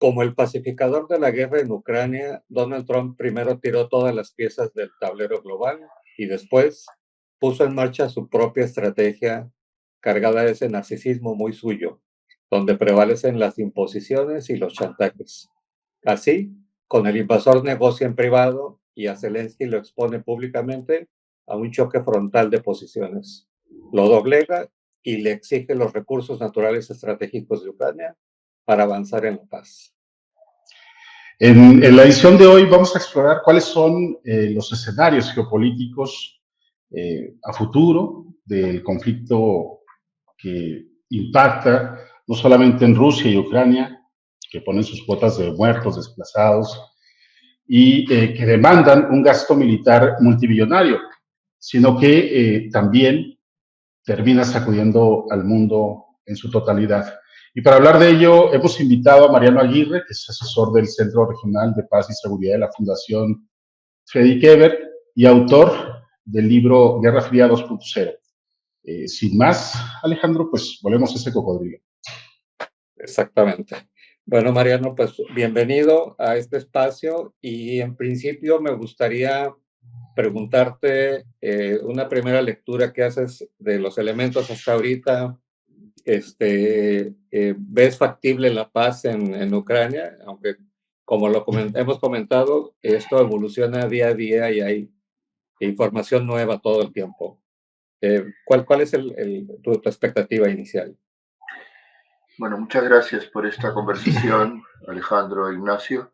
Como el pacificador de la guerra en Ucrania, Donald Trump primero tiró todas las piezas del tablero global y después puso en marcha su propia estrategia cargada de ese narcisismo muy suyo, donde prevalecen las imposiciones y los chantajes. Así, con el invasor negocia en privado y a Zelensky lo expone públicamente a un choque frontal de posiciones. Lo doblega y le exige los recursos naturales estratégicos de Ucrania para avanzar en la paz. En la edición de hoy vamos a explorar cuáles son los escenarios geopolíticos a futuro del conflicto que impacta no solamente en Rusia y Ucrania, que ponen sus cuotas de muertos, desplazados, y que demandan un gasto militar multibillonario, sino que también termina sacudiendo al mundo en su totalidad. Y para hablar de ello, hemos invitado a Mariano Aguirre, que es asesor del Centro Regional de Paz y Seguridad de la Fundación Friedrich Ebert y autor del libro Guerra Fría 2.0. Sin más, Alejandro, pues volvemos a ese cocodrilo. Exactamente. Bueno, Mariano, pues bienvenido a este espacio y en principio me gustaría preguntarte una primera lectura que haces de los elementos hasta ahorita. ¿Ves factible la paz en Ucrania? Aunque, como hemos comentado, esto evoluciona día a día y hay información nueva todo el tiempo. ¿Cuál es tu expectativa inicial? Bueno, muchas gracias por esta conversación, Alejandro e Ignacio.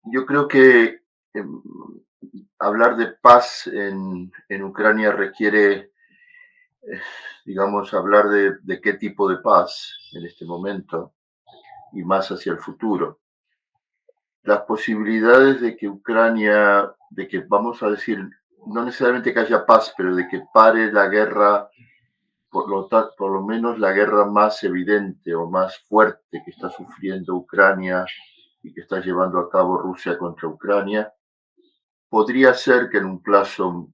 Yo creo que hablar de paz en Ucrania requiere, digamos, hablar de qué tipo de paz en este momento y más hacia el futuro. Las posibilidades de que Ucrania, de que vamos a decir, no necesariamente que haya paz, pero de que pare la guerra, por lo menos la guerra más evidente o más fuerte que está sufriendo Ucrania y que está llevando a cabo Rusia contra Ucrania, podría ser que en un plazo,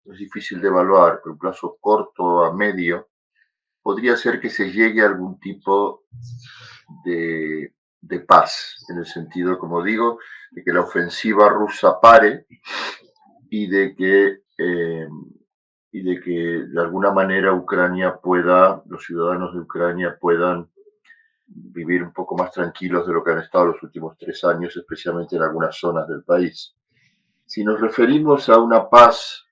es difícil de evaluar, pero un plazo corto a medio, podría ser que se llegue a algún tipo de paz, en el sentido, como digo, de que la ofensiva rusa pare y de que de alguna manera Ucrania pueda, los ciudadanos de Ucrania puedan vivir un poco más tranquilos de lo que han estado los últimos 3 años, especialmente en algunas zonas del país. Si nos referimos a una paz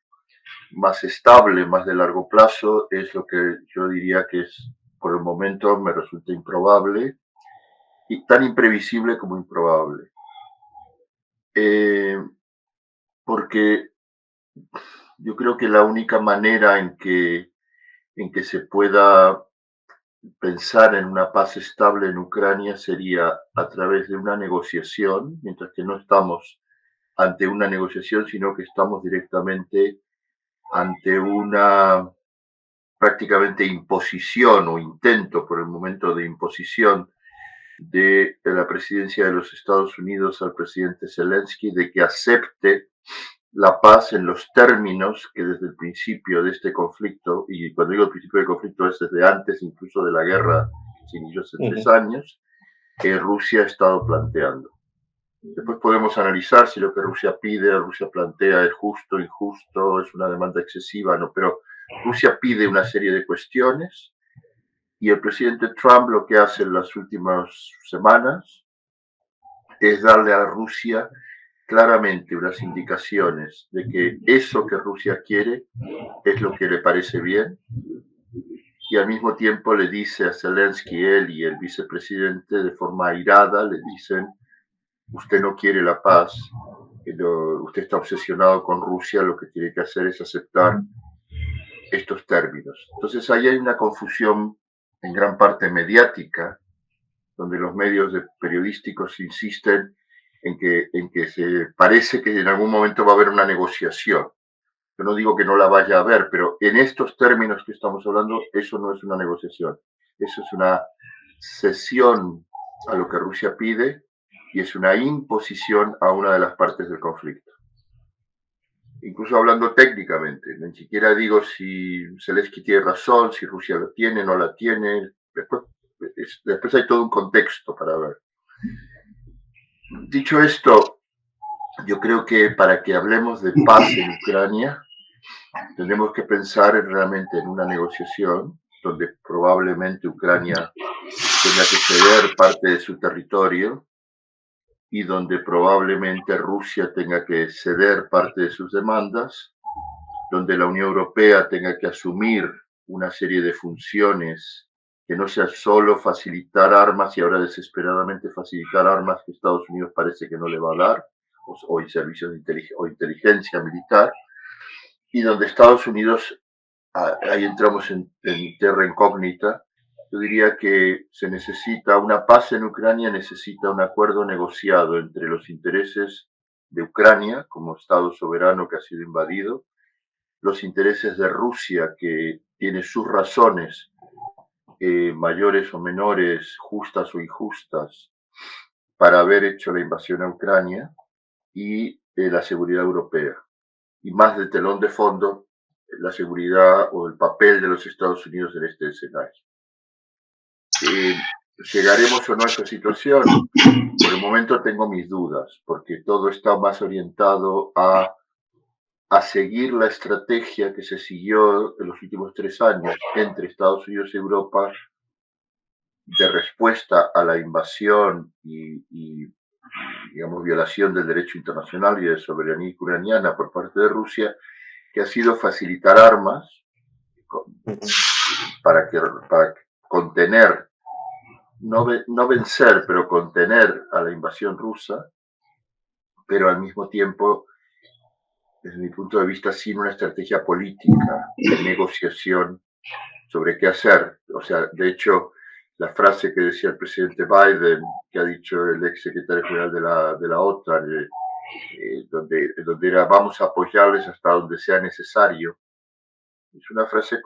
más estable, más de largo plazo, es lo que yo diría que es, por el momento, me resulta improbable y tan imprevisible como improbable. Porque yo creo que la única manera en que se pueda pensar en una paz estable en Ucrania sería a través de una negociación, mientras que no estamos ante una negociación, sino que estamos directamente ante una prácticamente imposición o intento por el momento de imposición de la presidencia de los Estados Unidos al presidente Zelensky de que acepte la paz en los términos que desde el principio de este conflicto, y cuando digo el principio del conflicto es desde antes incluso de la guerra que se inició hace 3 años, que Rusia ha estado planteando. Después podemos analizar si lo que Rusia pide, Rusia plantea es justo, injusto, es una demanda excesiva, no, pero Rusia pide una serie de cuestiones y el presidente Trump lo que hace en las últimas semanas es darle a Rusia claramente unas indicaciones de que eso que Rusia quiere es lo que le parece bien y al mismo tiempo le dice a Zelensky, él y el vicepresidente de forma airada, le dicen, usted no quiere la paz, usted está obsesionado con Rusia, lo que tiene que hacer es aceptar estos términos. Entonces ahí hay una confusión en gran parte mediática, donde los medios periodísticos insisten en que se parece que en algún momento va a haber una negociación. Yo no digo que no la vaya a haber, pero en estos términos que estamos hablando, eso no es una negociación. Eso es una cesión a lo que Rusia pide y es una imposición a una de las partes del conflicto. Incluso hablando técnicamente, ni siquiera digo si Zelensky tiene razón, si Rusia lo tiene, no la tiene. Después hay todo un contexto para ver. Dicho esto, yo creo que para que hablemos de paz en Ucrania, tenemos que pensar realmente en una negociación donde probablemente Ucrania tenga que ceder parte de su territorio y donde probablemente Rusia tenga que ceder parte de sus demandas, donde la Unión Europea tenga que asumir una serie de funciones que no sea solo facilitar armas y ahora desesperadamente facilitar armas que Estados Unidos parece que no le va a dar, o en servicios o inteligencia militar, y donde Estados Unidos, ahí entramos en tierra incógnita. Yo diría que se necesita una paz en Ucrania, necesita un acuerdo negociado entre los intereses de Ucrania como Estado soberano que ha sido invadido, los intereses de Rusia, que tiene sus razones, mayores o menores, justas o injustas, para haber hecho la invasión a Ucrania, y la seguridad europea. Y más de telón de fondo, la seguridad o el papel de los Estados Unidos en este escenario. ¿Llegaremos o no a esta situación? Por el momento tengo mis dudas, porque todo está más orientado a seguir la estrategia que se siguió en los últimos 3 años entre Estados Unidos y Europa de respuesta a la invasión y digamos, violación del derecho internacional y de soberanía ucraniana por parte de Rusia, que ha sido facilitar armas para contener, no vencer, pero contener a la invasión rusa, pero al mismo tiempo, desde mi punto de vista, sin una estrategia política de negociación sobre qué hacer. O sea, de hecho, la frase que decía el presidente Biden, que ha dicho el ex secretario general de la OTAN, donde era vamos a apoyarles hasta donde sea necesario, es una frase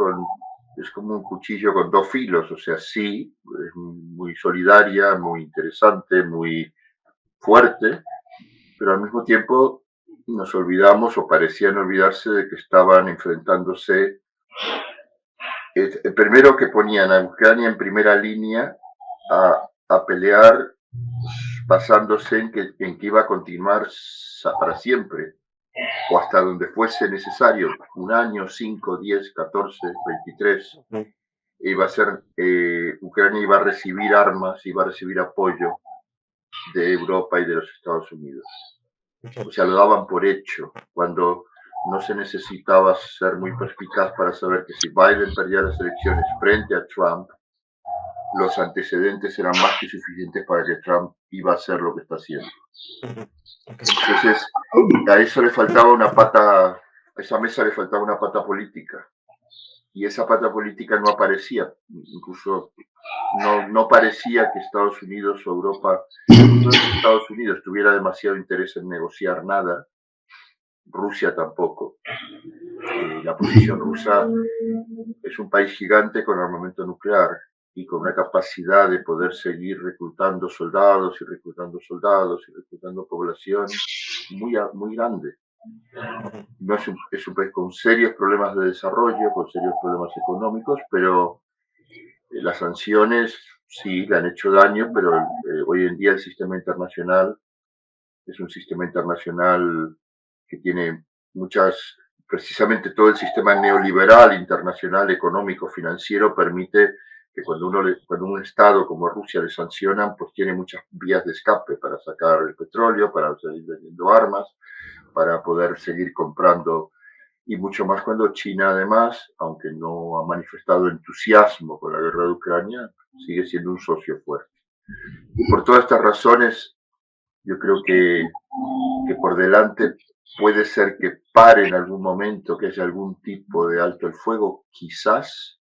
es como un cuchillo con 2 filos, o sea, sí, es muy solidaria, muy interesante, muy fuerte, pero al mismo tiempo nos olvidamos o parecían olvidarse de que estaban enfrentándose, primero que ponían a Ucrania en primera línea a pelear basándose en que iba a continuar para siempre o hasta donde fuese necesario, 1 año, 5, 10, 14, 23, iba a ser, Ucrania iba a recibir armas, iba a recibir apoyo de Europa y de los Estados Unidos. O sea, lo daban por hecho, cuando no se necesitaba ser muy perspicaz para saber que si Biden perdía las elecciones frente a Trump, los antecedentes eran más que suficientes para que Trump iba a hacer lo que está haciendo. Entonces, a eso le faltaba una pata, a esa mesa le faltaba una pata política. Y esa pata política no aparecía. Incluso no parecía que Estados Unidos o Europa, no es que Estados Unidos tuviera demasiado interés en negociar nada. Rusia tampoco. La posición rusa es un país gigante con armamento nuclear y con una capacidad de poder seguir reclutando soldados y reclutando población muy grande. No es un país con serios problemas de desarrollo, con serios problemas económicos, pero las sanciones sí le han hecho daño, pero hoy en día el sistema internacional es un sistema internacional que tiene precisamente todo el sistema neoliberal internacional, económico, financiero, permite que cuando un Estado como Rusia le sancionan, pues tiene muchas vías de escape para sacar el petróleo, para seguir vendiendo armas, para poder seguir comprando, y mucho más cuando China, además, aunque no ha manifestado entusiasmo con la guerra de Ucrania, sigue siendo un socio fuerte. Y por todas estas razones, yo creo que por delante puede ser que pare en algún momento, que haya algún tipo de alto el fuego, quizás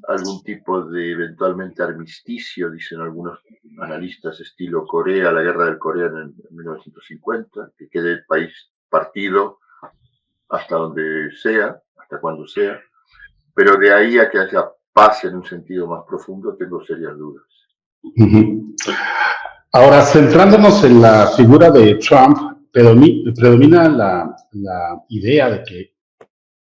algún tipo de eventualmente armisticio, dicen algunos analistas, estilo Corea, la guerra del Corea en 1950, que quede el país partido hasta donde sea, hasta cuando sea, pero de ahí a que haya paz en un sentido más profundo, tengo serias dudas. Ahora, centrándonos en la figura de Trump, predomina la idea de que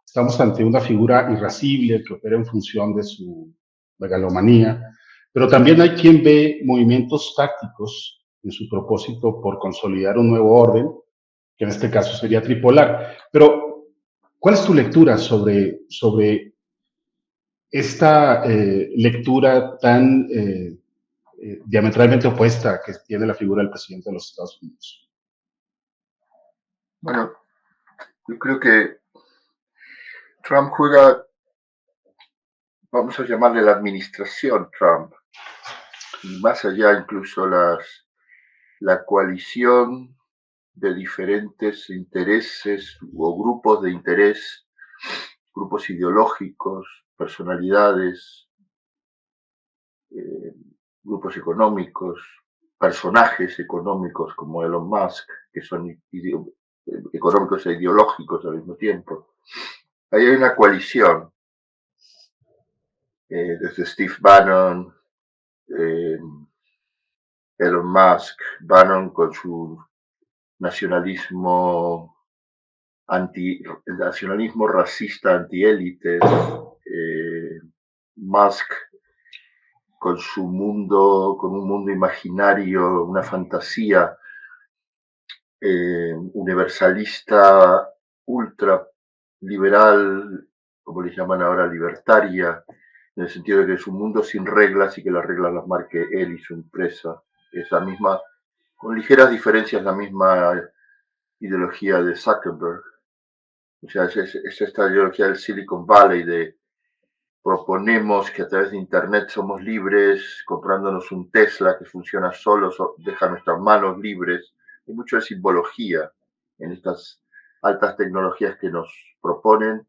estamos ante una figura irascible que opera en función de su megalomanía, pero también hay quien ve movimientos tácticos en su propósito por consolidar un nuevo orden, que en este caso sería tripolar. Pero, ¿cuál es tu lectura sobre esta lectura tan diametralmente opuesta que tiene la figura del presidente de los Estados Unidos? Bueno, yo creo que Trump juega, vamos a llamarle la administración Trump, y más allá incluso la coalición de diferentes intereses o grupos de interés, grupos ideológicos, personalidades, grupos económicos, personajes económicos como Elon Musk, que son económicos e ideológicos al mismo tiempo. Ahí hay una coalición, desde Steve Bannon, Elon Musk, Bannon con su nacionalismo nacionalismo racista antiélites, Musk con su mundo, con un mundo imaginario, una fantasía universalista, ultra liberal, como le llaman ahora, libertaria, en el sentido de que es un mundo sin reglas y que las reglas las marque él y su empresa. Es la misma, con ligeras diferencias, la misma ideología de Zuckerberg. O sea, es esta ideología del Silicon Valley de proponemos que a través de Internet somos libres, comprándonos un Tesla que funciona solo, deja nuestras manos libres. Hay mucho de simbología en estas altas tecnologías que nos proponen,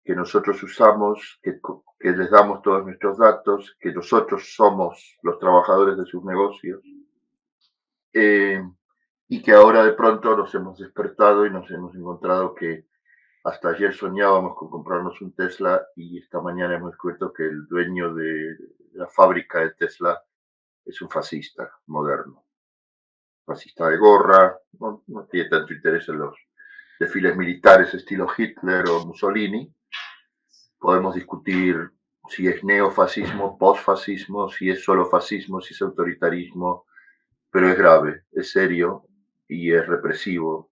que nosotros usamos, que les damos todos nuestros datos, que nosotros somos los trabajadores de sus negocios. Y que ahora de pronto nos hemos despertado y nos hemos encontrado que hasta ayer soñábamos con comprarnos un Tesla y esta mañana hemos descubierto que el dueño de la fábrica de Tesla es un fascista moderno. Fascista de gorra, no tiene tanto interés en los desfiles militares estilo Hitler o Mussolini. Podemos discutir si es neofascismo, posfascismo, si es solo fascismo, si es autoritarismo, pero es grave, es serio y es represivo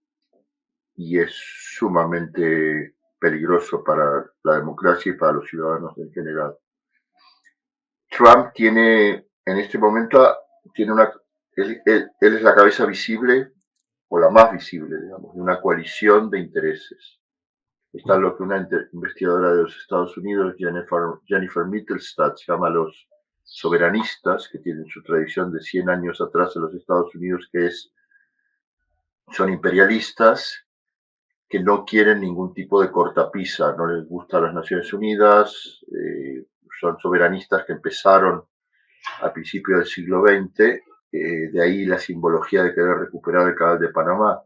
y es sumamente peligroso para la democracia y para los ciudadanos en general. Trump tiene, en este momento, él es la cabeza visible, o la más visible, digamos, de una coalición de intereses. Está lo que una investigadora de los Estados Unidos, Jennifer Mittelstadt, llama los soberanistas, que tienen su tradición de 100 años atrás en los Estados Unidos, que son imperialistas, que no quieren ningún tipo de cortapisa, no les gustan las Naciones Unidas, son soberanistas que empezaron al principio del siglo XX, de ahí la simbología de querer recuperar el canal de Panamá,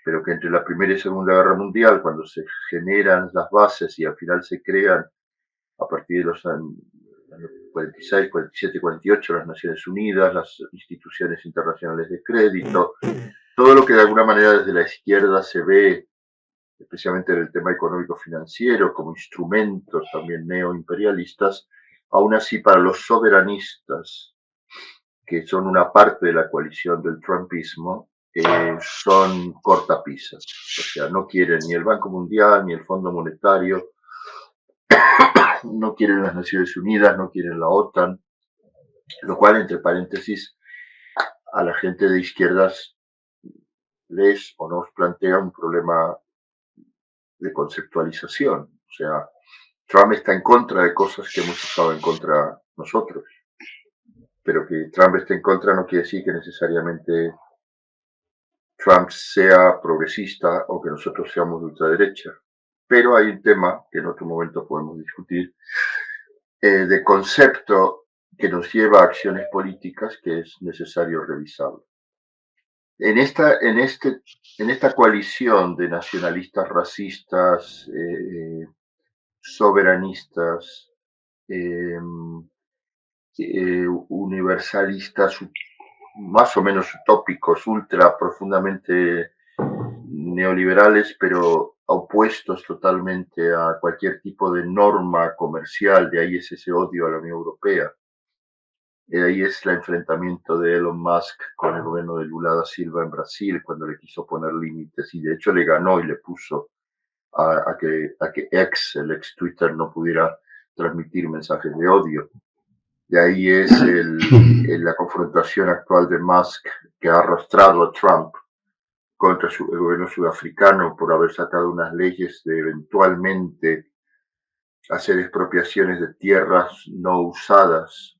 pero que entre la Primera y Segunda Guerra Mundial, cuando se generan las bases y al final se crean a partir de los años 46, 47, 48 las Naciones Unidas, las instituciones internacionales de crédito, todo lo que de alguna manera desde la izquierda se ve, especialmente en el tema económico financiero, como instrumentos también neoimperialistas, aún así para los soberanistas, que son una parte de la coalición del trumpismo, son cortapisas. O sea, no quieren ni el Banco Mundial, ni el Fondo Monetario, no quieren las Naciones Unidas, no quieren la OTAN, lo cual, entre paréntesis, a la gente de izquierdas les o nos plantea un problema de conceptualización. O sea, Trump está en contra de cosas que hemos estado en contra nosotros. Pero que Trump esté en contra no quiere decir que necesariamente Trump sea progresista o que nosotros seamos de ultraderecha. Pero hay un tema que en otro momento podemos discutir, de concepto que nos lleva a acciones políticas que es necesario revisar. En esta coalición de nacionalistas racistas, soberanistas, universalistas, más o menos utópicos, ultra profundamente neoliberales, pero opuestos totalmente a cualquier tipo de norma comercial, de ahí es ese odio a la Unión Europea. Ahí es el enfrentamiento de Elon Musk con el gobierno de Lula da Silva en Brasil, cuando le quiso poner límites, y de hecho le ganó y le puso a que el ex Twitter, no pudiera transmitir mensajes de odio. De ahí es la confrontación actual de Musk, que ha arrastrado a Trump contra el gobierno sudafricano por haber sacado unas leyes de eventualmente hacer expropiaciones de tierras no usadas,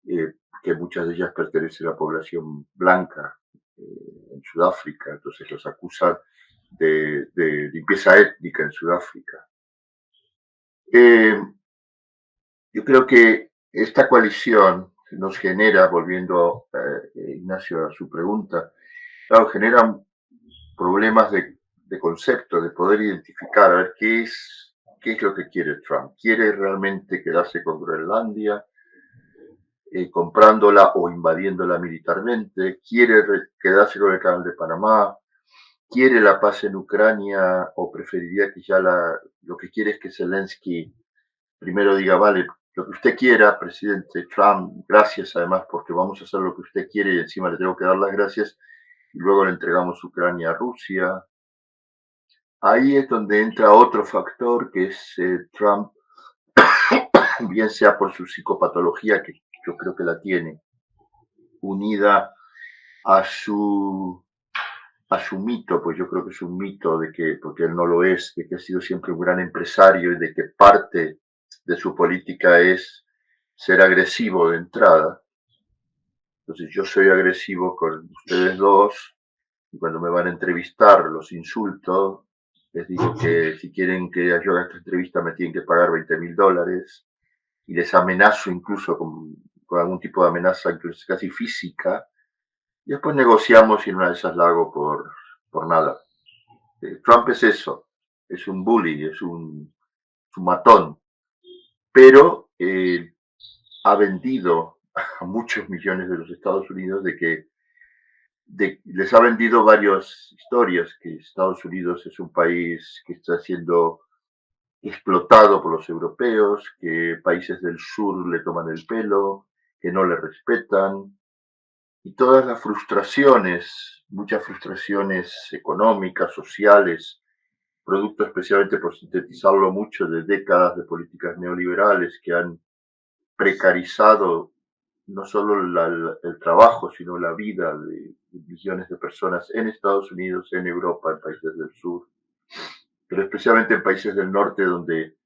que muchas de ellas pertenecen a la población blanca en Sudáfrica. Entonces los acusan de limpieza étnica en Sudáfrica. Yo creo que esta coalición nos genera, volviendo Ignacio a su pregunta, claro, genera problemas de concepto, de poder identificar, a ver qué es lo que quiere Trump. ¿Quiere realmente quedarse con Groenlandia, comprándola o invadiéndola militarmente? ¿Quiere quedarse con el canal de Panamá? ¿Quiere la paz en Ucrania o preferiría que ya lo que quiere es que Zelensky primero diga, vale, lo que usted quiera, presidente Trump, gracias además porque vamos a hacer lo que usted quiere y encima le tengo que dar las gracias, y luego le entregamos Ucrania a Rusia? Ahí es donde entra otro factor, que es Trump, bien sea por su psicopatología, que yo creo que la tiene, unida a su mito, pues yo creo que es un mito de que, porque él no lo es, de que ha sido siempre un gran empresario y de que parte de su política es ser agresivo de entrada. Entonces yo soy agresivo con ustedes dos, y cuando me van a entrevistar los insulto, les digo que si quieren que yo haga esta entrevista me tienen que pagar $20,000, y les amenazo incluso con algún tipo de amenaza, incluso casi física, y después negociamos y en una de esas la hago por nada. Trump es eso, es un bully, es un matón, pero ha vendido a muchos millones de los Estados Unidos les ha vendido varias historias, que Estados Unidos es un país que está siendo explotado por los europeos, que países del sur le toman el pelo, que no le respetan, y todas las frustraciones, muchas frustraciones económicas, sociales, producto especialmente, por sintetizarlo mucho, de décadas de políticas neoliberales que han precarizado no solo el trabajo, sino la vida de millones de personas en Estados Unidos, en Europa, en países del sur, pero especialmente en países del norte, donde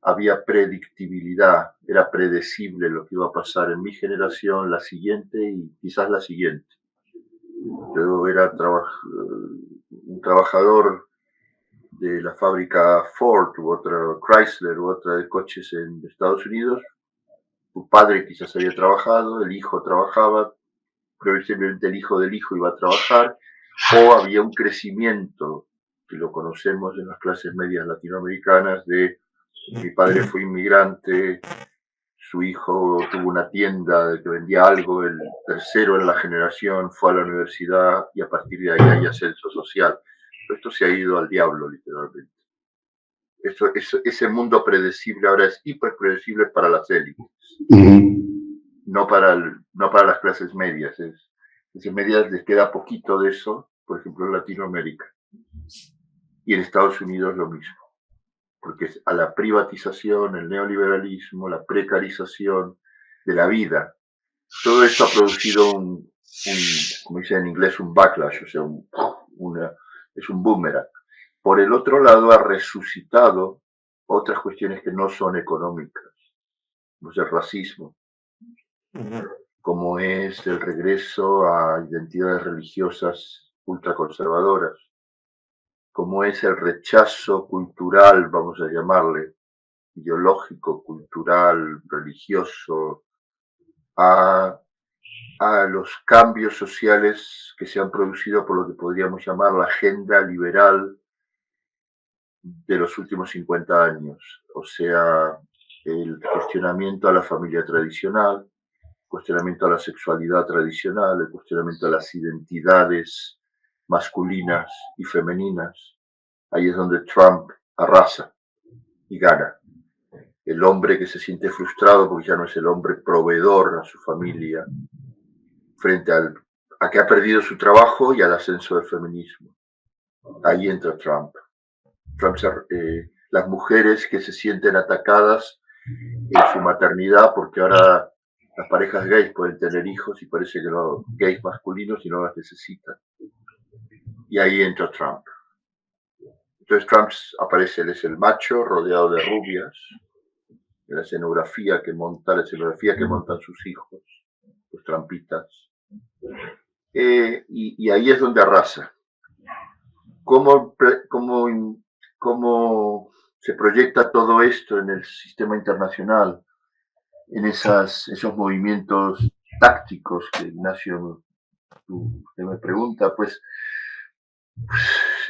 había predictibilidad, era predecible lo que iba a pasar en mi generación, la siguiente y quizás la siguiente. Yo era un trabajador de la fábrica Ford u otra Chrysler u otra de coches en Estados Unidos. Tu padre quizás había trabajado, el hijo trabajaba, previsiblemente el hijo del hijo iba a trabajar, o había un crecimiento, que lo conocemos en las clases medias latinoamericanas, de mi padre fue inmigrante, su hijo tuvo una tienda que vendía algo, el tercero en la generación fue a la universidad y a partir de ahí hay ascenso social. Pero esto se ha ido al diablo, literalmente. Ese mundo predecible ahora es hiperpredecible para las élites, no para las clases medias. Clases medias les queda poquito de eso, por ejemplo en Latinoamérica. Y en Estados Unidos lo mismo, porque a la privatización, el neoliberalismo, la precarización de la vida, todo esto ha producido como dice en inglés, un backlash, o sea, es un boomerang. Por el otro lado, ha resucitado otras cuestiones que no son económicas, como es el racismo, como es el regreso a identidades religiosas ultraconservadoras, como es el rechazo cultural, vamos a llamarle, ideológico, cultural, religioso, a los cambios sociales que se han producido por lo que podríamos llamar la agenda liberal de los últimos 50 años. O sea, el cuestionamiento a la familia tradicional, cuestionamiento a la sexualidad tradicional, el cuestionamiento a las identidades masculinas y femeninas. Ahí es donde Trump arrasa y gana. el hombre que se siente frustrado porque ya no es el hombre proveedor a su familia, frente a que ha perdido su trabajo y al ascenso del feminismo. Ahí entra Trump. Las mujeres que se sienten atacadas en su maternidad porque ahora las parejas gays pueden tener hijos y parece que los gays masculinos y no las necesitan. Y ahí entra Trump. Entonces Trump aparece, él es el macho rodeado de rubias, de la escenografía que montan sus hijos, los trampitas. Y ahí es donde arrasa. ¿Cómo se proyecta todo esto en el sistema internacional, en esos movimientos tácticos que Ignacio usted me pregunta? Pues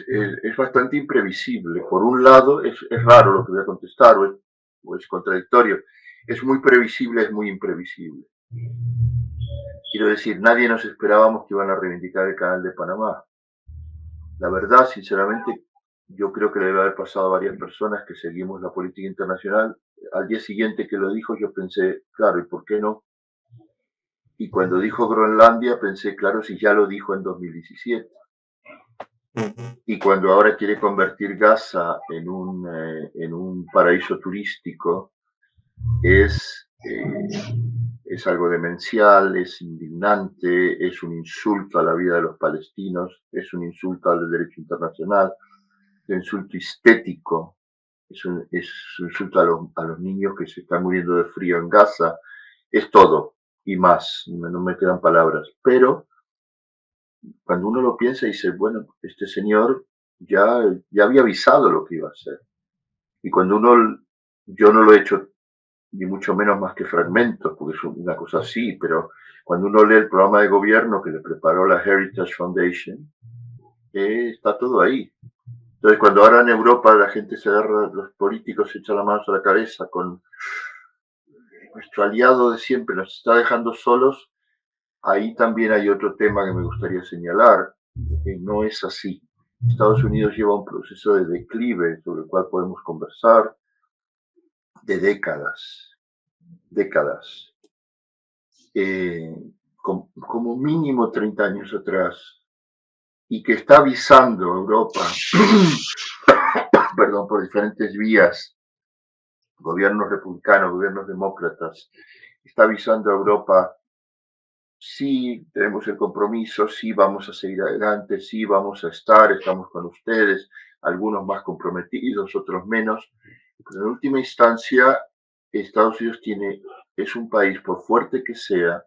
es bastante imprevisible. Por un lado, es raro lo que voy a contestar, o es contradictorio. Es muy previsible, es muy imprevisible. Quiero decir, nadie nos esperábamos que iban a reivindicar el Canal de Panamá. La verdad, sinceramente, yo creo que le debe haber pasado a varias personas que seguimos la política internacional. Al día siguiente que lo dijo, yo pensé, claro, ¿y por qué no? Y cuando dijo Groenlandia, pensé, claro, si ya lo dijo en 2017. Y cuando ahora quiere convertir Gaza en un paraíso turístico, es algo demencial, es indignante, es un insulto a la vida de los palestinos, es un insulto al derecho internacional, es un insulto estético, es un insulto a los niños que se están muriendo de frío en Gaza, es todo y más, no me quedan palabras. Pero cuando uno lo piensa, dice, bueno, este señor ya había avisado lo que iba a hacer. Y cuando yo no lo he hecho ni mucho menos más que fragmentos, porque es una cosa así, pero cuando uno lee el programa de gobierno que le preparó la Heritage Foundation, está todo ahí. Entonces, cuando ahora en Europa la gente se agarra, los políticos se echan la mano a la cabeza con nuestro aliado de siempre, nos está dejando solos, ahí también hay otro tema que me gustaría señalar, que no es así. Estados Unidos lleva un proceso de declive sobre el cual podemos conversar de décadas. Como mínimo 30 años atrás, y que está avisando a Europa, perdón, por diferentes vías, gobiernos republicanos, gobiernos demócratas, está avisando a Europa, sí, tenemos el compromiso, sí, vamos a seguir adelante, sí, vamos a estar, estamos con ustedes, algunos más comprometidos, otros menos, pero en última instancia, Estados Unidos es un país, por fuerte que sea,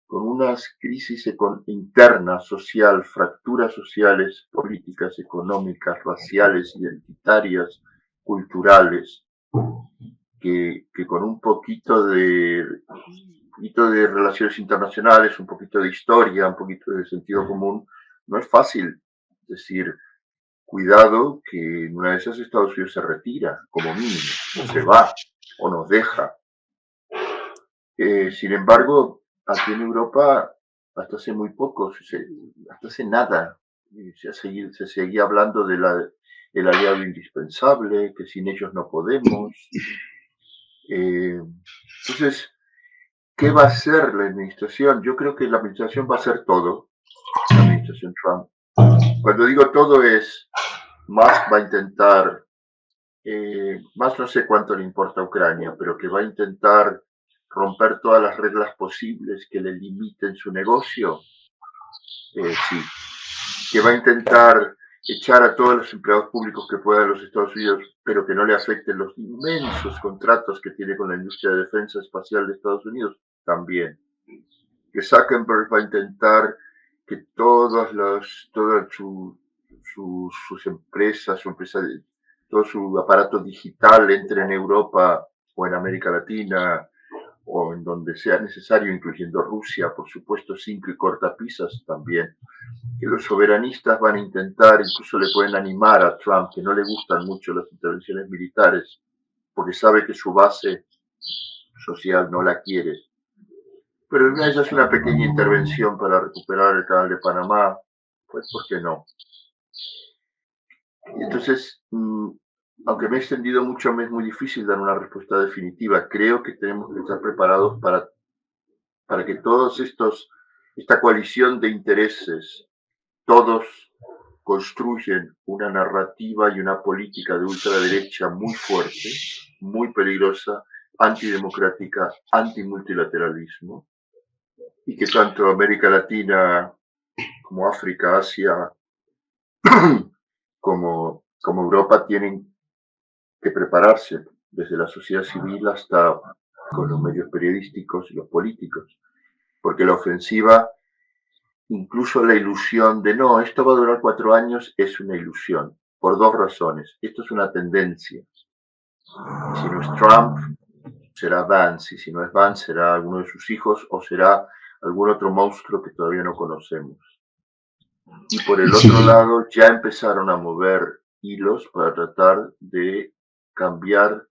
con unas crisis internas, social, fracturas sociales, políticas, económicas, raciales, identitarias, culturales, que con un poquito de relaciones internacionales, un poquito de historia, un poquito de sentido común, no es fácil decir, cuidado que en una de esas Estados Unidos se retira, como mínimo, o se va, o nos deja. Sin embargo, aquí en Europa, hasta hace muy poco, hasta hace nada, se seguía hablando del aliado indispensable, que sin ellos no podemos. Entonces, ¿qué va a hacer la administración? Yo creo que la administración va a hacer todo, la administración Trump. Cuando digo todo es, Musk va a intentar, más no sé cuánto le importa a Ucrania, pero que va a intentar romper todas las reglas posibles que le limiten su negocio, sí. Que va a intentar echar a todos los empleados públicos que pueda de los Estados Unidos, pero que no le afecten los inmensos contratos que tiene con la industria de defensa espacial de Estados Unidos, también. Que Zuckerberg va a intentar que todas sus empresas, todo su aparato digital entre en Europa o en América Latina o en donde sea necesario, incluyendo Rusia, por supuesto, cinco y cortapisas también. Que los soberanistas van a intentar, incluso le pueden animar a Trump, que no le gustan mucho las intervenciones militares, porque sabe que su base social no la quiere. Pero esa es una pequeña intervención para recuperar el Canal de Panamá, pues ¿por qué no? Entonces, aunque me he extendido mucho, me es muy difícil dar una respuesta definitiva. Creo que tenemos que estar preparados para que esta coalición de intereses, todos construyen una narrativa y una política de ultraderecha muy fuerte, muy peligrosa, antidemocrática, antimultilateralismo, y que tanto América Latina como África, Asia, como Europa tienen que prepararse, desde la sociedad civil hasta con los medios periodísticos y los políticos, porque la ofensiva, incluso la ilusión de no, esto va a durar 4 años, es una ilusión, por dos razones. Esto es una tendencia. Si no es Trump, será Vance, y si no es Vance, será alguno de sus hijos o será algún otro monstruo que todavía no conocemos. Y por el otro lado, ya empezaron a mover hilos para tratar de cambiar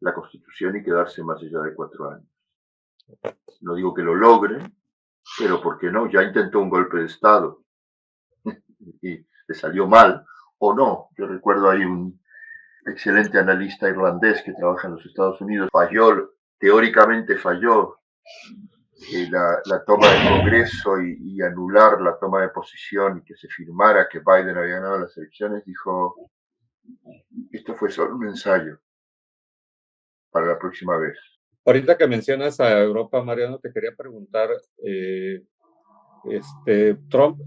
la Constitución y quedarse más allá de 4 años. No digo que lo logren, pero ¿por qué no? Ya intentó un golpe de Estado y le salió mal, o no. Yo recuerdo ahí un excelente analista irlandés que trabaja en los Estados Unidos, teóricamente falló la toma del Congreso y anular la toma de posición y que se firmara que Biden había ganado las elecciones, dijo, esto fue solo un ensayo para la próxima vez. Ahorita que mencionas a Europa, Mariano, te quería preguntar, Trump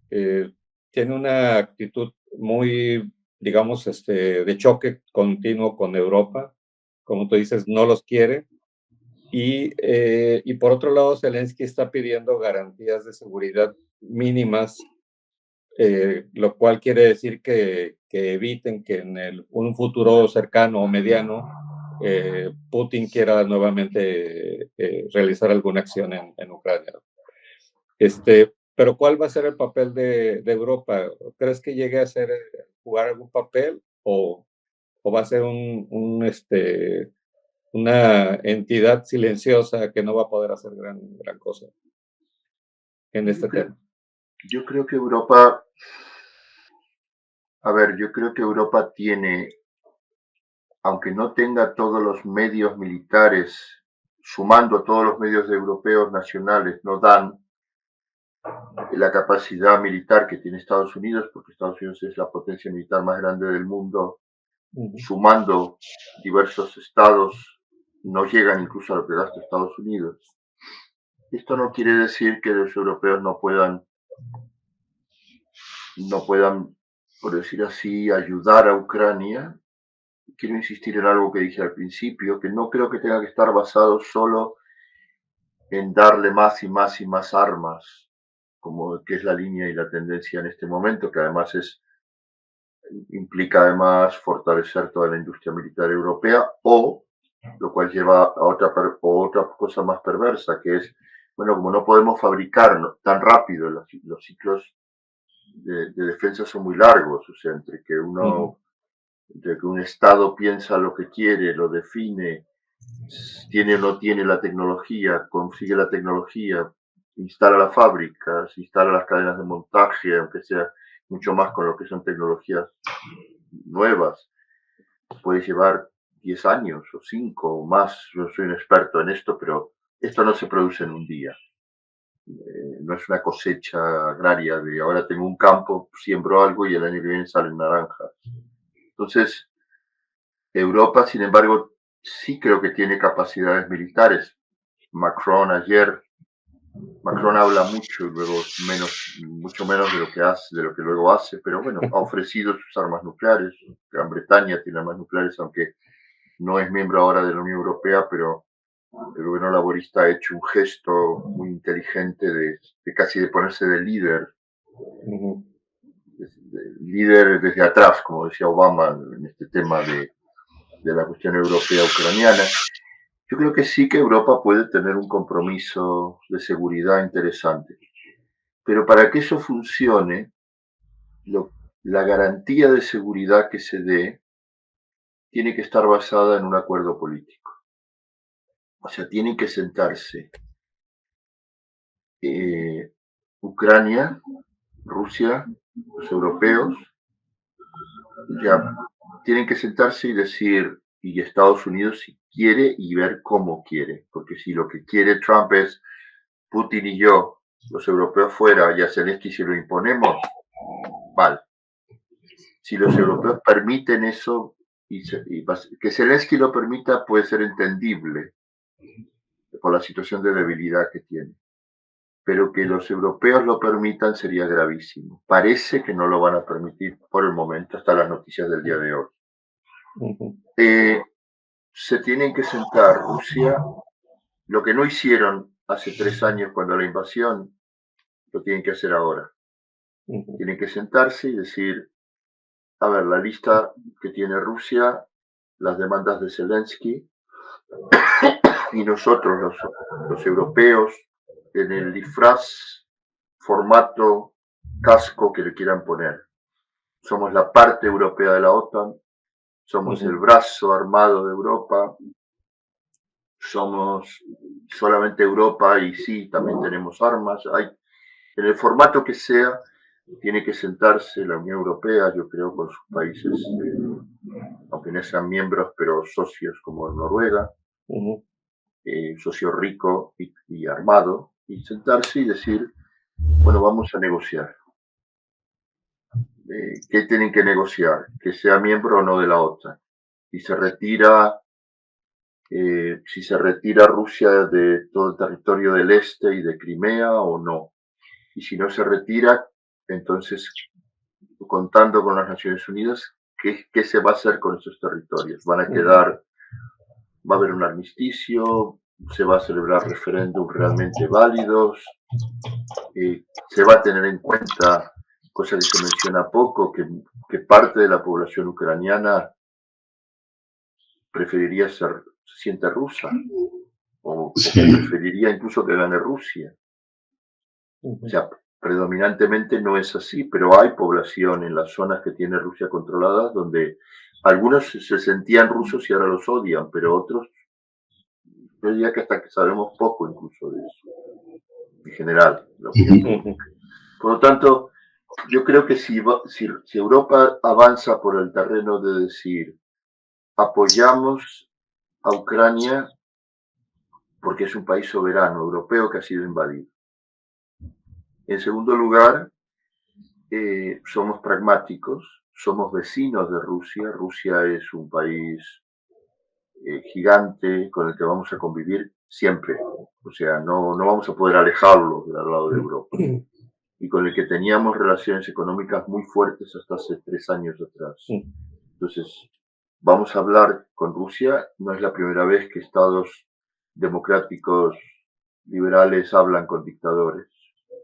tiene una actitud muy, digamos, de choque continuo con Europa, como tú dices, no los quiere. Y por otro lado, Zelensky está pidiendo garantías de seguridad mínimas, lo cual quiere decir que eviten que en un futuro cercano o mediano Putin quiera nuevamente realizar alguna acción en Ucrania. Pero ¿cuál va a ser el papel de Europa? ¿Crees que llegue a jugar algún papel o va a ser una entidad silenciosa que no va a poder hacer gran cosa en este tema? Yo creo que Europa, yo creo que Europa tiene, aunque no tenga todos los medios militares, sumando a todos los medios europeos nacionales, no dan la capacidad militar que tiene Estados Unidos, porque Estados Unidos es la potencia militar más grande del mundo, sumando diversos estados, no llegan incluso a lo que gasta Estados Unidos. Esto no quiere decir que los europeos no puedan, por decir así, ayudar a Ucrania. Quiero insistir en algo que dije al principio, que no creo que tenga que estar basado solo en darle más y más y más armas, como que es la línea y la tendencia en este momento, que además implica además fortalecer toda la industria militar europea, o lo cual lleva a otra cosa más perversa, que es, bueno, como no podemos fabricar tan rápido, los ciclos de defensa son muy largos, o sea, entre que un Estado piensa lo que quiere, lo define, tiene o no tiene la tecnología, consigue la tecnología, instala la fábrica, se instala las cadenas de montaje, aunque sea mucho más con lo que son tecnologías nuevas, puede llevar 10 años o 5 o más. Yo soy un experto en esto, pero esto no se produce en un día. No es una cosecha agraria de ahora tengo un campo, siembro algo y el año que viene salen naranjas. Entonces, Europa, sin embargo, sí creo que tiene capacidades militares. Macron habla mucho y luego mucho menos de lo que hace, de lo que luego hace, pero bueno, ha ofrecido sus armas nucleares. Gran Bretaña tiene armas nucleares, aunque no es miembro ahora de la Unión Europea, pero el gobierno laborista ha hecho un gesto muy inteligente de casi de ponerse de líder, líder desde atrás, como decía Obama en este tema de la cuestión europea ucraniana. Yo creo que sí que Europa puede tener un compromiso de seguridad interesante, pero para que eso funcione, la garantía de seguridad que se dé tiene que estar basada en un acuerdo político. O sea, tienen que sentarse Ucrania, Rusia, los europeos, ya tienen que sentarse y decir, y Estados Unidos si quiere y ver cómo quiere, porque si lo que quiere Trump es Putin y yo, los europeos fuera, y a Zelensky si lo imponemos, mal. Si los europeos permiten eso, que Zelensky lo permita puede ser entendible por la situación de debilidad que tiene, pero que los europeos lo permitan sería gravísimo. Parece que no lo van a permitir por el momento, hasta las noticias del día de hoy. Se tienen que sentar Rusia, lo que no hicieron hace 3 años cuando la invasión, lo tienen que hacer ahora. Tienen que sentarse y decir, a ver, la lista que tiene Rusia, las demandas de Zelensky, y nosotros los europeos, en el disfraz, formato, casco que le quieran poner. Somos la parte europea de la OTAN, somos el brazo armado de Europa, somos solamente Europa y sí, también tenemos armas. En el formato que sea, tiene que sentarse la Unión Europea, yo creo, con sus países, aunque no sean miembros, pero socios como Noruega, socio rico y armado, y sentarse y decir, bueno, vamos a negociar. ¿Qué tienen que negociar? Que sea miembro o no de la OTAN. Si se retira Rusia de todo el territorio del este y de Crimea o no. Y si no se retira, entonces, contando con las Naciones Unidas, ¿qué se va a hacer con esos territorios? ¿Van a quedar, va a haber un armisticio? ¿Se va a celebrar referéndums realmente válidos? ¿Se va a tener en cuenta, cosa que se menciona poco, que parte de la población ucraniana preferiría se siente rusa? O preferiría incluso que gane Rusia. O sea, predominantemente no es así, pero hay población en las zonas que tiene Rusia controladas donde algunos se sentían rusos y ahora los odian, pero otros, yo diría que hasta que sabemos poco incluso de eso, en general. Por lo tanto, yo creo que si Europa avanza por el terreno de decir apoyamos a Ucrania porque es un país soberano europeo que ha sido invadido. En segundo lugar, somos pragmáticos, somos vecinos de Rusia. Rusia es un país gigante con el que vamos a convivir siempre. O sea, no vamos a poder alejarlo del lado de Europa. Y con el que teníamos relaciones económicas muy fuertes hasta hace 3 años atrás. Entonces, vamos a hablar con Rusia. No es la primera vez que estados democráticos liberales hablan con dictadores.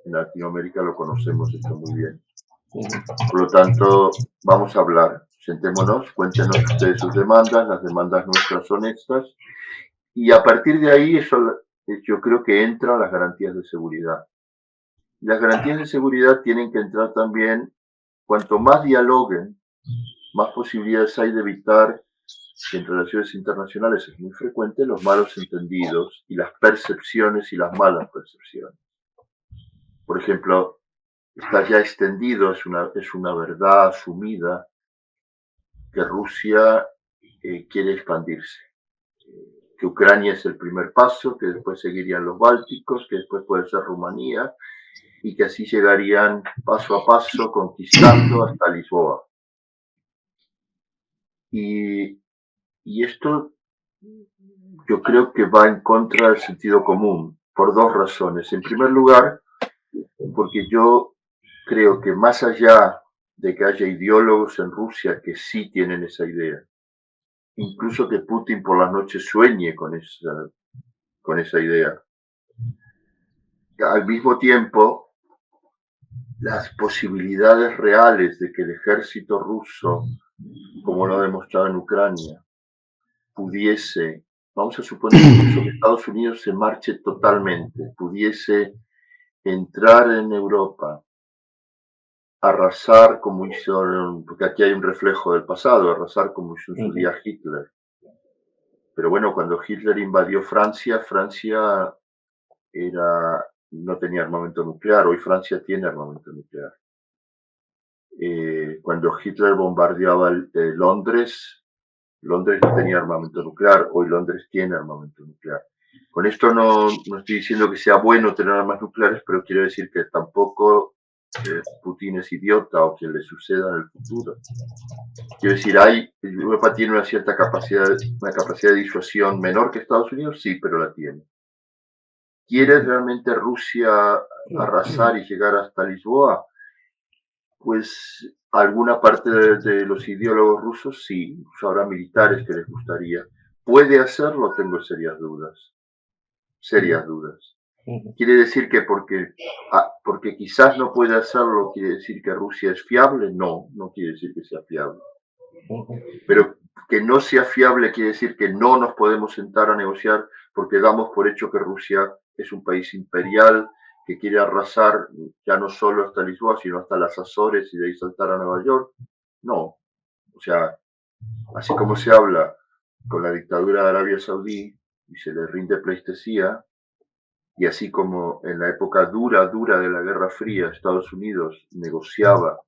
En Latinoamérica lo conocemos esto muy bien. Por lo tanto, vamos a hablar. Sentémonos, cuéntenos ustedes sus demandas, las demandas nuestras son estas. Y a partir de ahí, yo creo que entran las garantías de seguridad. Y las garantías de seguridad tienen que entrar también, cuanto más dialoguen, más posibilidades hay de evitar que en relaciones internacionales es muy frecuente los malos entendidos y las percepciones y las malas percepciones. Por ejemplo, está ya extendido, es una verdad asumida que Rusia quiere expandirse, que Ucrania es el primer paso, que después seguirían los bálticos, que después puede ser Rumanía, y que así llegarían paso a paso conquistando hasta Lisboa. Y esto yo creo que va en contra del sentido común, por 2 razones. En primer lugar, porque yo creo que más allá de que haya ideólogos en Rusia que sí tienen esa idea, incluso que Putin por las noches sueñe con esa idea, al mismo tiempo, las posibilidades reales de que el ejército ruso, como lo ha demostrado en Ucrania, pudiese, vamos a suponer incluso que Estados Unidos se marche totalmente, pudiese entrar en Europa, arrasar como hizo, porque aquí hay un reflejo del pasado, arrasar como hizo en su día Hitler. Pero bueno, cuando Hitler invadió Francia, Francia no tenía armamento nuclear, hoy Francia tiene armamento nuclear. Cuando Hitler bombardeaba Londres, Londres no tenía armamento nuclear, hoy Londres tiene armamento nuclear. Con esto no estoy diciendo que sea bueno tener armas nucleares, pero quiero decir que tampoco Putin es idiota o que le suceda en el futuro. Quiero decir, Europa tiene una cierta capacidad de disuasión menor que Estados Unidos, sí, pero la tiene. ¿Quiere realmente Rusia arrasar y llegar hasta Lisboa? Pues alguna parte de los ideólogos rusos sí, incluso habrá militares que les gustaría. ¿Puede hacerlo? Tengo serias dudas. Serias dudas. ¿Quiere decir que porque quizás no puede hacerlo, quiere decir que Rusia es fiable? No, no quiere decir que sea fiable. Pero que no sea fiable quiere decir que no nos podemos sentar a negociar porque damos por hecho que Rusia es un país imperial que quiere arrasar ya no solo hasta Lisboa, sino hasta las Azores y de ahí saltar a Nueva York. No. O sea, así como se habla con la dictadura de Arabia Saudí y se le rinde pleitesía, y así como en la época dura de la Guerra Fría, Estados Unidos negociaba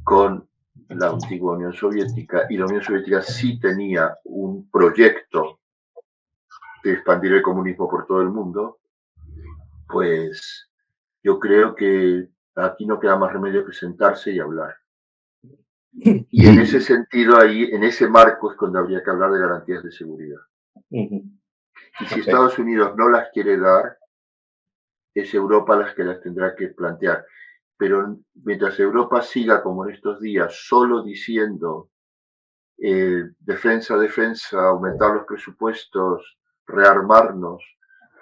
con la antigua Unión Soviética y la Unión Soviética sí tenía un proyecto de expandir el comunismo por todo el mundo, pues yo creo que aquí no queda más remedio que sentarse y hablar. Y en ese sentido, ahí, en ese marco es cuando habría que hablar de garantías de seguridad. Y si Estados Unidos no las quiere dar, es Europa las que las tendrá que plantear. Pero mientras Europa siga como en estos días, solo diciendo defensa, aumentar los presupuestos, rearmarnos,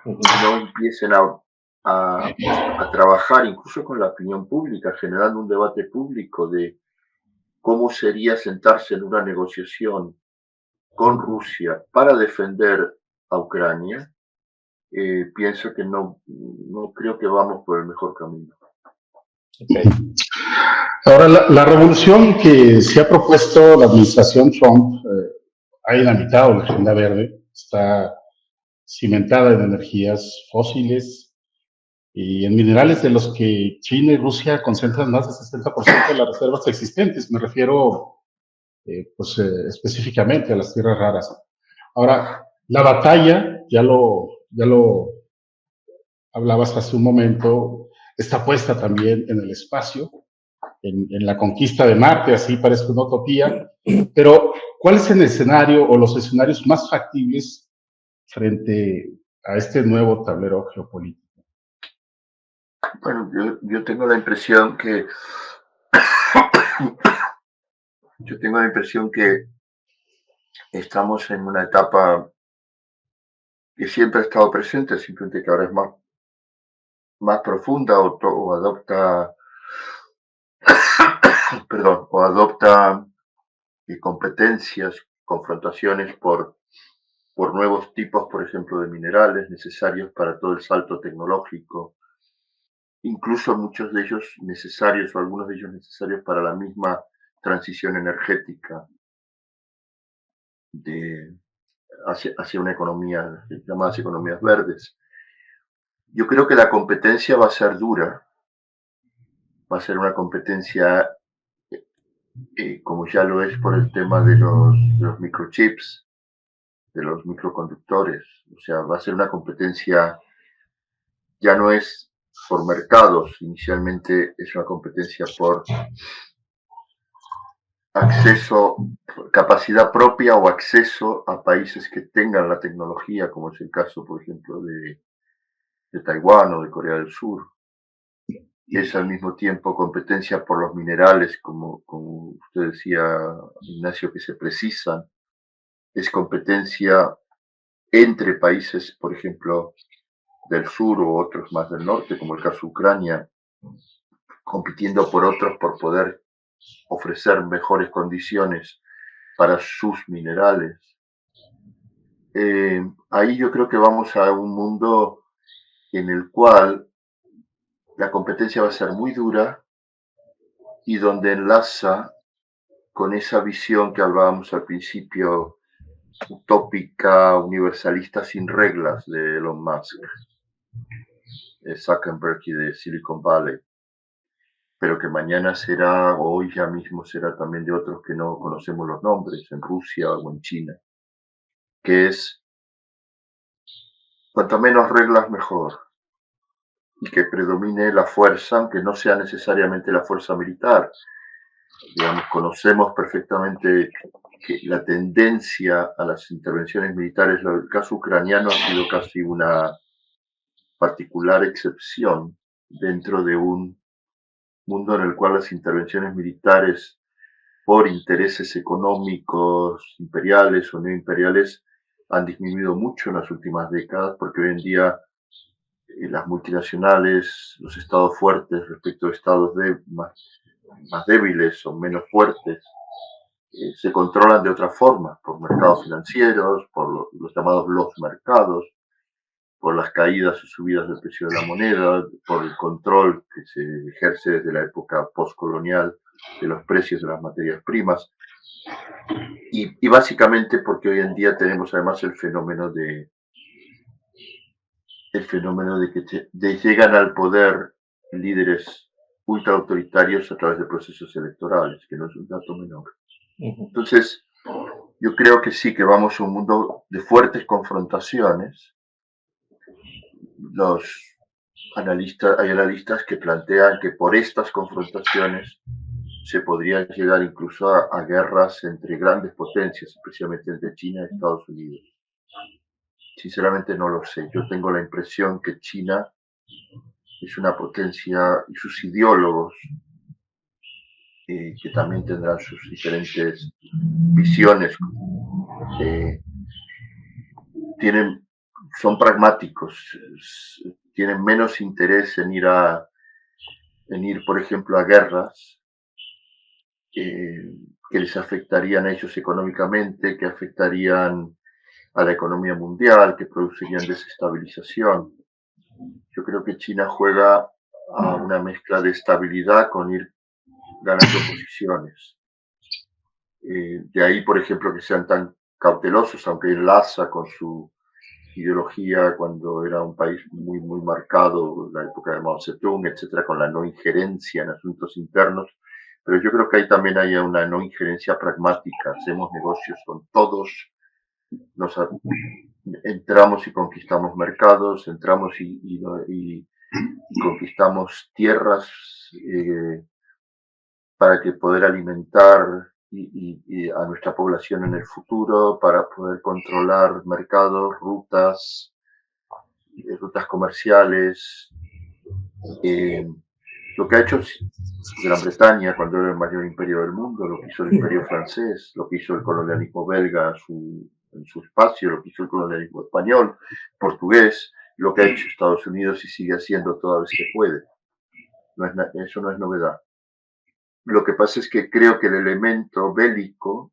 no empiecen a trabajar incluso con la opinión pública, generando un debate público de cómo sería sentarse en una negociación con Rusia para defender a Ucrania, pienso que no creo que vamos por el mejor camino. Okay. Ahora, la revolución que se ha propuesto la administración Trump ha dinamitado la agenda verde, está cimentada en energías fósiles y en minerales de los que China y Rusia concentran más del 60% de las reservas existentes. Me refiero específicamente a las tierras raras. Ahora, la batalla, ya lo hablabas hace un momento, está puesta también en el espacio, en la conquista de Marte, así parece una utopía, pero ¿cuál es el escenario o los escenarios más factibles frente a este nuevo tablero geopolítico? Bueno, yo tengo la impresión que estamos en una etapa que siempre ha estado presente, simplemente que ahora es más profunda o adopta, perdón, o adopta competencias, confrontaciones por nuevos tipos, por ejemplo, de minerales necesarios para todo el salto tecnológico, incluso muchos de ellos necesarios o algunos de ellos necesarios para la misma transición energética hacia una economía, llamadas economías verdes. Yo creo que la competencia va a ser dura, va a ser una competencia como ya lo es por el tema de los microchips, de los microconductores. O sea, va a ser una competencia, ya no es por mercados, inicialmente es una competencia por acceso, capacidad propia o acceso a países que tengan la tecnología, como es el caso, por ejemplo, de Taiwán o de Corea del Sur. Es al mismo tiempo competencia por los minerales, como usted decía, Ignacio, que se precisan. Es competencia entre países, por ejemplo, del sur o otros más del norte, como el caso de Ucrania, compitiendo por otros por poder ofrecer mejores condiciones para sus minerales. Ahí yo creo que vamos a un mundo en el cual la competencia va a ser muy dura y donde enlaza con esa visión que hablábamos al principio, utópica, universalista sin reglas de Elon Musk, de Zuckerberg y de Silicon Valley. pero que mañana será, o hoy ya mismo será también de otros que no conocemos los nombres, en Rusia o en China, que es cuanto menos reglas mejor, y que predomine la fuerza, aunque no sea necesariamente la fuerza militar. Digamos, conocemos perfectamente que la tendencia a las intervenciones militares, el caso ucraniano ha sido casi una particular excepción dentro de un mundo en el cual las intervenciones militares por intereses económicos, imperiales o no imperiales, han disminuido mucho en las últimas décadas, porque hoy en día las multinacionales, los estados fuertes respecto a estados más débiles o menos fuertes, se controlan de otra forma, por mercados financieros, por los llamados los mercados, por las caídas o subidas del precio de la moneda, por el control que se ejerce desde la época postcolonial de los precios de las materias primas. Y básicamente porque hoy en día tenemos además el fenómeno de que llegan al poder líderes ultra autoritarios a través de procesos electorales, que no es un dato menor. Entonces, yo creo que sí, que vamos a un mundo de fuertes confrontaciones. Hay analistas que plantean que por estas confrontaciones se podría llegar incluso a guerras entre grandes potencias, especialmente entre China y Estados Unidos. Sinceramente no lo sé. Yo tengo la impresión que China es una potencia y sus ideólogos, que también tendrán sus diferentes visiones, son pragmáticos, tienen menos interés en ir, por ejemplo, a guerras que les afectarían a ellos económicamente, que afectarían a la economía mundial, que producirían desestabilización. Yo creo que China juega a una mezcla de estabilidad con ir ganando posiciones. De ahí, por ejemplo, que sean tan cautelosos, aunque enlaza con su ideología cuando era un país muy, muy marcado, en la época de Mao Zedong, etcétera, con la no injerencia en asuntos internos. Pero yo creo que ahí también hay una no injerencia pragmática. Hacemos negocios con todos, entramos y conquistamos mercados, entramos y conquistamos tierras para que poder alimentar y a nuestra población en el futuro, para poder controlar mercados, rutas comerciales. Lo que ha hecho Gran Bretaña cuando era el mayor imperio del mundo, lo que hizo el imperio francés, lo que hizo el colonialismo belga en su espacio, lo que hizo el colonialismo español, portugués, lo que ha hecho Estados Unidos y sigue haciendo toda vez que puede. Eso no es novedad. Lo que pasa es que creo que el elemento bélico,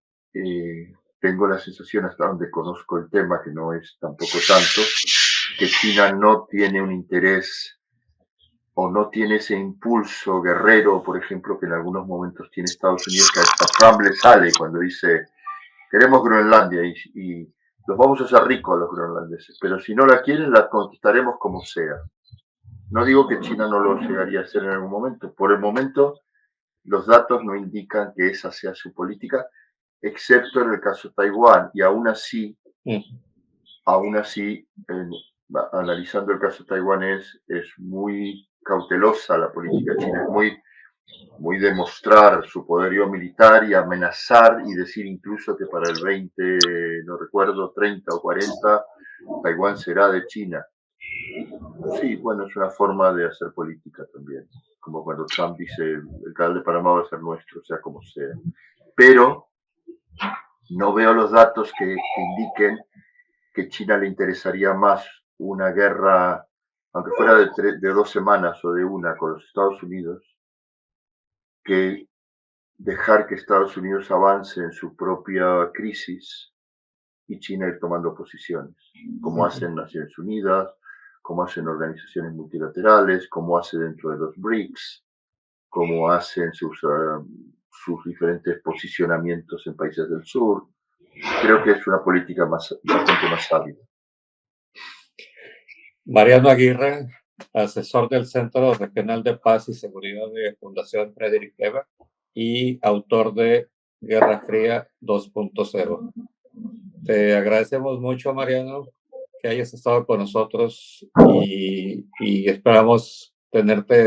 tengo la sensación hasta donde conozco el tema, que no es tampoco tanto, que China no tiene un interés o no tiene ese impulso guerrero, por ejemplo, que en algunos momentos tiene Estados Unidos, que hasta Trump le sale cuando dice, queremos Groenlandia y los vamos a hacer ricos a los groenlandeses, pero si no la quieren, la conquistaremos como sea. No digo que China no lo llegaría a hacer en algún momento. Por el momento, los datos no indican que esa sea su política, excepto en el caso de Taiwán. Y aún así, analizando el caso de Taiwán, es muy cautelosa la política china, es muy demostrar su poderío militar y amenazar y decir incluso que para el 20, no recuerdo, 30 o 40, Taiwán será de China. Sí, bueno, es una forma de hacer política también, como cuando Trump dice el canal de Panamá va a ser nuestro, sea como sea. Pero no veo los datos que indiquen que China le interesaría más una guerra, aunque fuera de 2 semanas o de una, con los Estados Unidos, que dejar que Estados Unidos avance en su propia crisis y China ir tomando posiciones, como hacen Naciones Unidas, como hacen organizaciones multilaterales, como hace dentro de los BRICS, como hacen sus diferentes posicionamientos en países del sur. Creo que es una política bastante más sabia. Mariano Aguirre, asesor del Centro Regional de Paz y Seguridad de Fundación Frederick Ebert y autor de Guerra Fría 2.0. Te agradecemos mucho, Mariano, que hayas estado con nosotros y esperamos tenerte